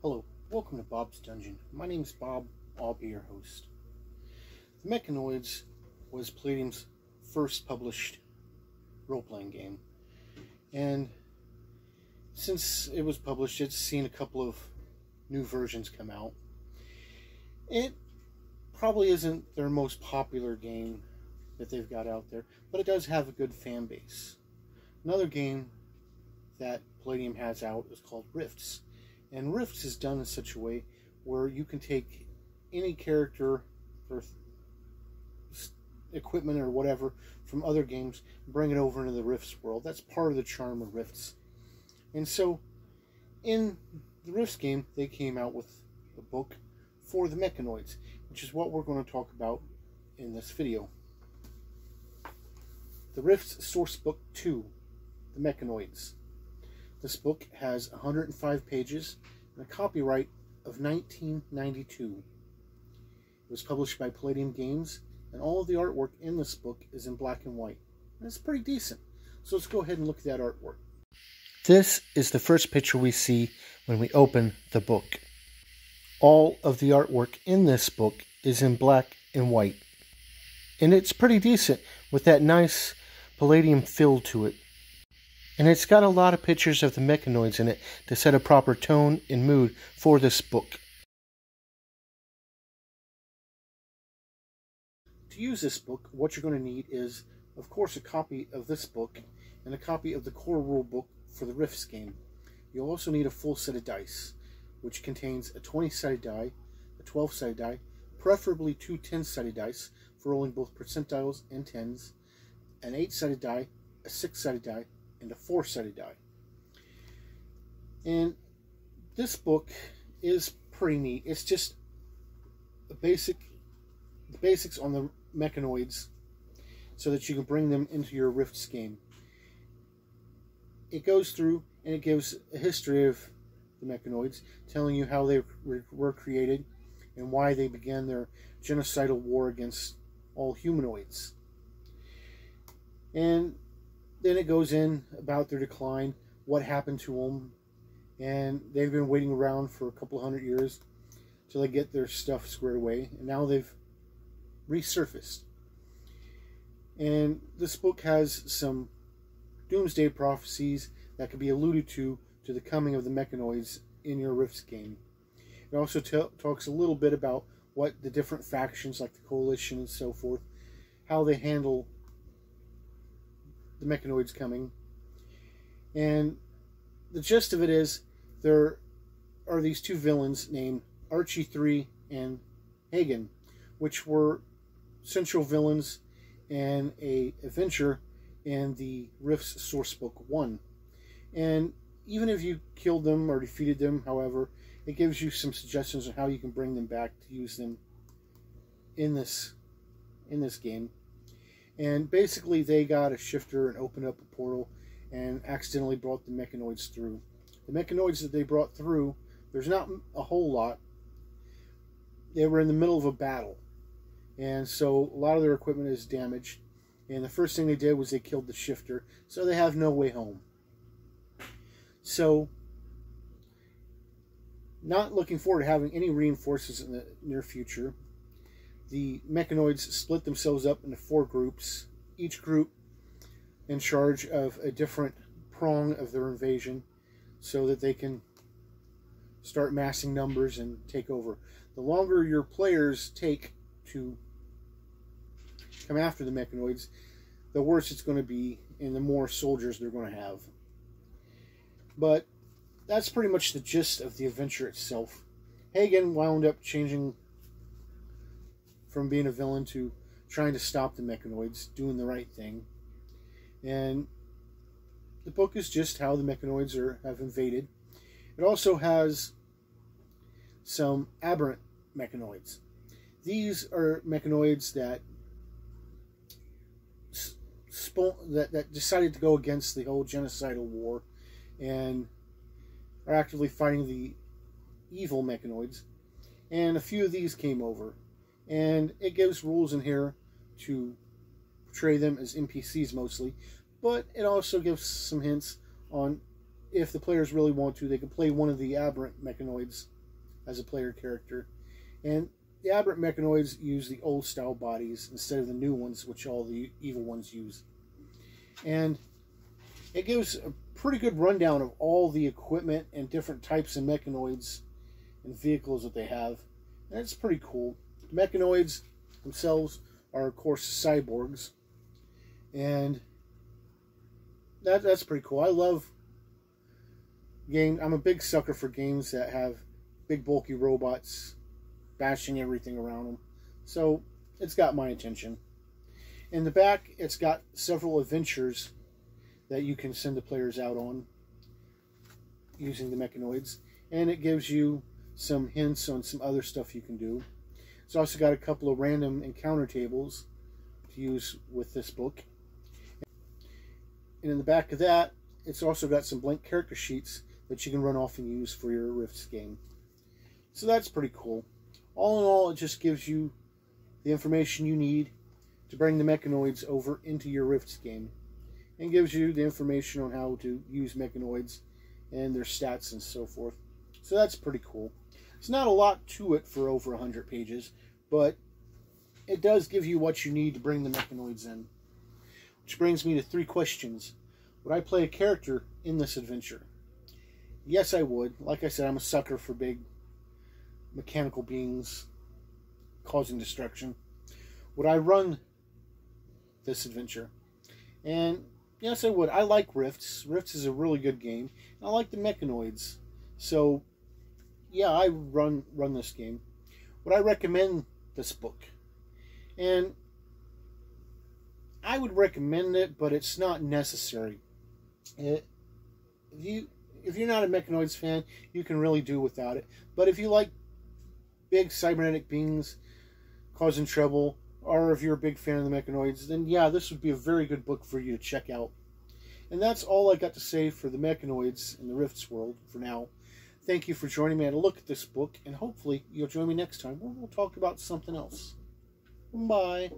Hello, welcome to Bob's Dungeon. My name is Bob, I'll be your host. The Mechanoids was Palladium's first published role-playing game, and since it was published, it's seen a couple of new versions come out. It probably isn't their most popular game that they've got out there, but it does have a good fan base. Another game that Palladium has out is called Rifts. And Rifts is done in such a way where you can take any character or equipment or whatever from other games and bring it over into the Rifts world. That's part of the charm of Rifts. And so, in the Rifts game, they came out with a book for the Mechanoids, which is what we're going to talk about in this video. The Rifts Sourcebook 2, The Mechanoids. This book has 105 pages and a copyright of 1992. It was published by Palladium Games, and all of the artwork in this book is in black and white. And it's pretty decent. So let's go ahead and look at that artwork. This is the first picture we see when we open the book. All of the artwork in this book is in black and white. And it's pretty decent with that nice Palladium feel to it. And it's got a lot of pictures of the Mechanoids in it to set a proper tone and mood for this book. To use this book, what you're going to need is, of course, a copy of this book and a copy of the core rule book for the Rifts game. You'll also need a full set of dice, which contains a 20-sided die, a 12-sided die, preferably two 10-sided dice for rolling both percentiles and tens, an 8-sided die, a 6-sided die, and a 4-sided die. And this book is pretty neat. It's just the basics on the Mechanoids so that you can bring them into your Rifts game. It goes through and it gives a history of the Mechanoids, telling you how they were created and why they began their genocidal war against all humanoids. And then it goes in about their decline, what happened to them, and they've been waiting around for a couple of 100 years till they get their stuff squared away, and now they've resurfaced. And this book has some doomsday prophecies that could be alluded to the coming of the Mechanoids in your Rifts game. It also talks a little bit about what the different factions, like the Coalition and so forth, how they handle the Mechanoids coming. And the gist of it is there are these two villains named Archie 3 and Hagen, which were central villains in a adventure in the Rifts Sourcebook 1. And even if you killed them or defeated them, however, it gives you some suggestions on how you can bring them back to use them in this game. And basically, they got a shifter and opened up a portal and accidentally brought the Mechanoids through. The Mechanoids that they brought through, there's not a whole lot. They were in the middle of a battle. And so a lot of their equipment is damaged. And the first thing they did was they killed the shifter. So they have no way home. So, not looking forward to having any reinforcements in the near future. The Mechanoids split themselves up into 4 groups, each group in charge of a different prong of their invasion so that they can start massing numbers and take over. The longer your players take to come after the Mechanoids, the worse it's going to be and the more soldiers they're going to have. But that's pretty much the gist of the adventure itself. Hagen wound up changing from being a villain to trying to stop the Mechanoids, doing the right thing. And the book is just how the Mechanoids have invaded. It also has some aberrant Mechanoids. These are Mechanoids that decided to go against the whole genocidal war and are actively fighting the evil Mechanoids. And a few of these came over. And it gives rules in here to portray them as NPCs mostly, but it also gives some hints on if the players really want to, they can play one of the aberrant Mechanoids as a player character. And the aberrant Mechanoids use the old style bodies instead of the new ones, which all the evil ones use. And it gives a pretty good rundown of all the equipment and different types of Mechanoids and vehicles that they have. And it's pretty cool. The Mechanoids themselves are, of course, cyborgs. And that's pretty cool. I love games. I'm a big sucker for games that have big, bulky robots bashing everything around them. So it's got my attention. In the back, it's got several adventures that you can send the players out on using the Mechanoids. And it gives you some hints on some other stuff you can do. It's also got a couple of random encounter tables to use with this book. And in the back of that, it's also got some blank character sheets that you can run off and use for your Rifts game. So that's pretty cool. All in all, it just gives you the information you need to bring the Mechanoids over into your Rifts game. And gives you the information on how to use Mechanoids and their stats and so forth. So that's pretty cool. It's not a lot to it for over 100 pages, but it does give you what you need to bring the Mechanoids in. Which brings me to 3 questions. Would I play a character in this adventure? Yes, I would. Like I said, I'm a sucker for big mechanical beings causing destruction. Would I run this adventure? And yes, I would. I like Rifts. Rifts is a really good game. I like the Mechanoids. So, yeah, I run this game. Would I recommend this book? And I would recommend it, but it's not necessary. If you're not a Mechanoids fan, you can really do without it. But if you like big cybernetic beings causing trouble, or if you're a big fan of the Mechanoids, then yeah, this would be a very good book for you to check out. And that's all I got to say for the Mechanoids in the Rifts world for now. Thank you for joining me to look at this book, and hopefully you'll join me next time where we'll talk about something else. Bye.